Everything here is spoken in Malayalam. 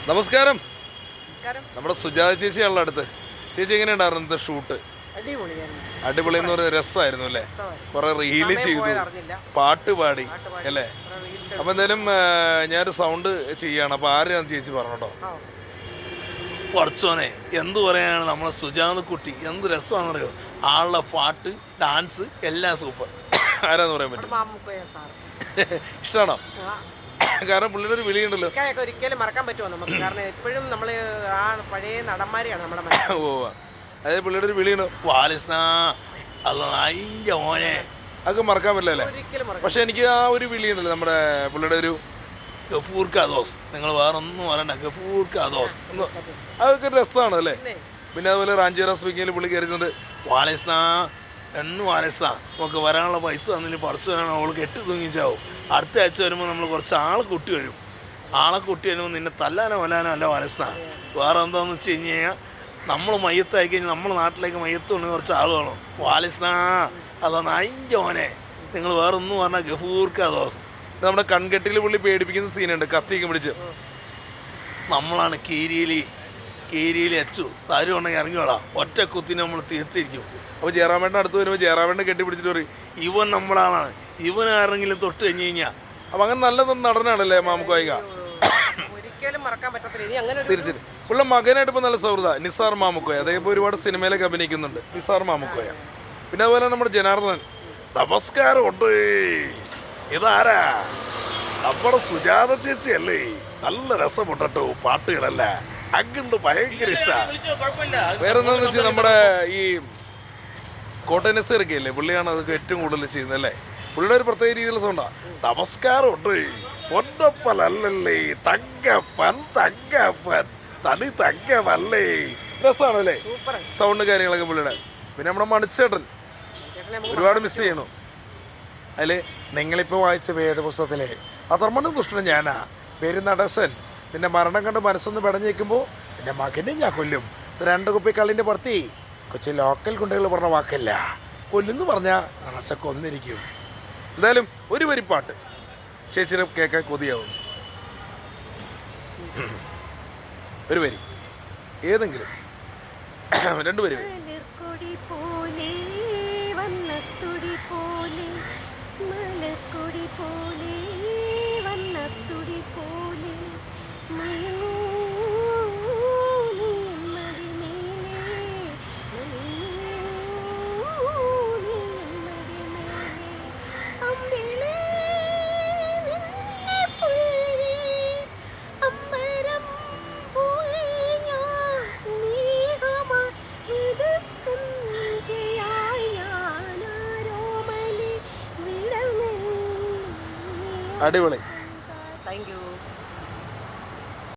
നമസ്കാരം. നമ്മുടെ സുജാത ചേച്ചിയാണല്ലോ അടുത്ത്. ചേച്ചി എങ്ങനെയുണ്ടായിരുന്നു ഷൂട്ട്? അടിപൊളി എന്ന് പറയുന്നത് രസമായിരുന്നു അല്ലേ? കുറെ റീല് ചെയ്തു, പാട്ട് പാടി അല്ലേ? അപ്പൊ എന്തായാലും ഞാനൊരു സൗണ്ട് ചെയ്യാണ്. അപ്പൊ ആരെയാന്ന് ചേച്ചി പറഞ്ഞോട്ടോ. കുറച്ചോനെ എന്ത് പറയാനാണ് നമ്മളെ സുജാത കുട്ടി, എന്ത് രസമാണെന്നറിയോ? ആളുടെ പാട്ട്, ഡാൻസ് എല്ലാം സൂപ്പർ. ആരാന്ന് പറയാൻ പറ്റും? ഇഷ്ടമാണോ? കാരണം പുള്ളിയുടെ ഒരു വിളിയുണ്ടല്ലോ, ഒരിക്കലും മറക്കാൻ പറ്റുമോ നമുക്ക്? കാരണം എപ്പോഴും നമ്മള് ആ പഴയ നടന്മാരെയാണ് നമ്മുടെ ഓ അതായത് പുള്ളിയുടെ ഒരു വിളിയുണ്ടോ, വാലിസാ അതിൻ്റെ മോനെ, അതൊക്കെ മറക്കാൻ പറ്റില്ല അല്ലേ? പക്ഷെ എനിക്ക് ആ ഒരു വിളിയുണ്ടല്ലോ നമ്മുടെ പുള്ളിയുടെ ഒരു ഗഫൂർ ഖാദോസ്, നിങ്ങൾ വേറെ ഒന്നും പറയണ്ട, ഗഫൂർ ഖാദോസ്, അതൊക്കെ രസമാണ് അല്ലേ? പിന്നെ അതുപോലെ റാഞ്ചിറ സ്പീക്കിങ്ങിൽ പുള്ളി കയറുന്നത് വാലിസാ എന്നു വാലിസാ, നമുക്ക് വരാനുള്ള പൈസ തന്നില്ല, പറിച്ചു വേണം, അവൾ കെട്ടി തൂങ്ങിച്ചാവും. അടുത്ത ആഴ്ച വരുമ്പോൾ നമ്മൾ കുറച്ച് ആളെ കുട്ടി വരും. ആളെ കുട്ടി വരുമ്പോൾ നിന്നെ തല്ലാനോ കൊല്ലാനോ അല്ല വാലിസാ. വേറെ എന്താണെന്ന് വെച്ച് കഴിഞ്ഞ് കഴിഞ്ഞാൽ നമ്മൾ മയ്യത്തായി കഴിഞ്ഞാൽ നമ്മുടെ നാട്ടിലേക്ക് മയ്യത്തുണ്ടെങ്കിൽ കുറച്ച് ആൾ വേണം. വാലിസാ അതാണ് അതിൻ്റെ മോനെ, നിങ്ങൾ വേറെ ഒന്നും പറഞ്ഞാൽ ഗഫൂർ ഖാദോസ്. നമ്മുടെ കൺകെട്ടിൽ പുള്ളി പേടിപ്പിക്കുന്ന സീനുണ്ട്, കത്തിയൊക്കെ പിടിച്ച്. നമ്മളാണ് കീരിയിൽ അച്ചു താരം ഉണ്ടെങ്കിൽ ഇറങ്ങിയോളാം, ഒറ്റ കുത്തിന് നമ്മൾ തീർത്തിരിക്കും. അപ്പോൾ ജയറാമേട്ടൻ അടുത്ത് വരുമ്പോൾ ജയറാമേട്ടനെ കെട്ടിപ്പിടിച്ചിട്ട് പറയും, ഇവൻ നമ്മളാണ്, ഇവൻ ആരെങ്കിലും തൊട്ട് കഴിഞ്ഞ് കഴിഞ്ഞാൽ. അപ്പം അങ്ങനെ നല്ല നടനാണല്ലേ മാമുക്കോയ. ഒരിക്കലും മറക്കാൻ പറ്റത്തില്ല. തിരിച്ചിട്ട് ഉള്ള മകനായിട്ട് ഇപ്പോൾ നല്ല സൗഹൃദ നിസാർ മാമുക്കോയ. അദ്ദേഹം ഇപ്പോൾ ഒരുപാട് സിനിമയിലൊക്കെ അഭിനയിക്കുന്നുണ്ട്, നിസാർ മാമുക്കോയ. പിന്നെ അതുപോലെ നമ്മുടെ ജനാർദ്ദനൻ. നമസ്കാരം ഉണ്ട്, ഇതാരാ? നമ്മുടെ സുജാത ചേച്ചി അല്ലേ? നല്ല രസമുണ്ടോ പാട്ടുകളല്ല, അങ്ങോട്ട് ഭയങ്കര ഇഷ്ടമാണ്. വേറെ എന്താണെന്ന് വെച്ചാൽ നമ്മുടെ ഈ കോട്ടയം നസീറൊക്കെ ഇല്ലേ, പുള്ളിയാണ് അതൊക്കെ ഏറ്റവും കൂടുതൽ ചെയ്യുന്നത് അല്ലേ? പുള്ളിയുടെ ഒരു പ്രത്യേക രീതിയിലുള്ള സൗണ്ടാണ്. നമസ്കാരം ഉണ്ട്, പൊന്നപ്പനല്ലേ തങ്കപ്പൻ, തനി തങ്കമല്ലേ. രസമാണല്ലേ സൗണ്ട് കാര്യങ്ങളൊക്കെ പുള്ളിയുടെ. പിന്നെ നമ്മുടെ മണിച്ചേട്ടൻ ഒരുപാട് മിസ് ചെയ്യണു. അതിൽ നിങ്ങളിപ്പോൾ വായിച്ച വേദപുസ്തകത്തിലെ അധർമ്മനും ദുഷ്ടനും ഞാനാ, പേര് നടസൻ. പിന്നെ മരണം കണ്ട് മനസ്സൊന്ന് പടഞ്ഞേക്കുമ്പോൾ എൻ്റെ മകനെ ഞാൻ കൊല്ലും. 2 കുപ്പി കള്ളിൻ്റെ പുറത്തി കൊച്ചി ലോക്കൽ ഗുണ്ടകൾ പറഞ്ഞ വാക്കല്ല, കൊല്ലുന്നു പറഞ്ഞാൽ നടസൊക്കെ ഒന്നിരിക്കും. എന്തായാലും ഒരു വരി പാട്ട് ചേച്ചിനെ കേൾക്കാൻ കൊതിയാവുന്നു. ഒരു വരി ഏതെങ്കിലും 2 വരി. അടിപൊളി. Thank you.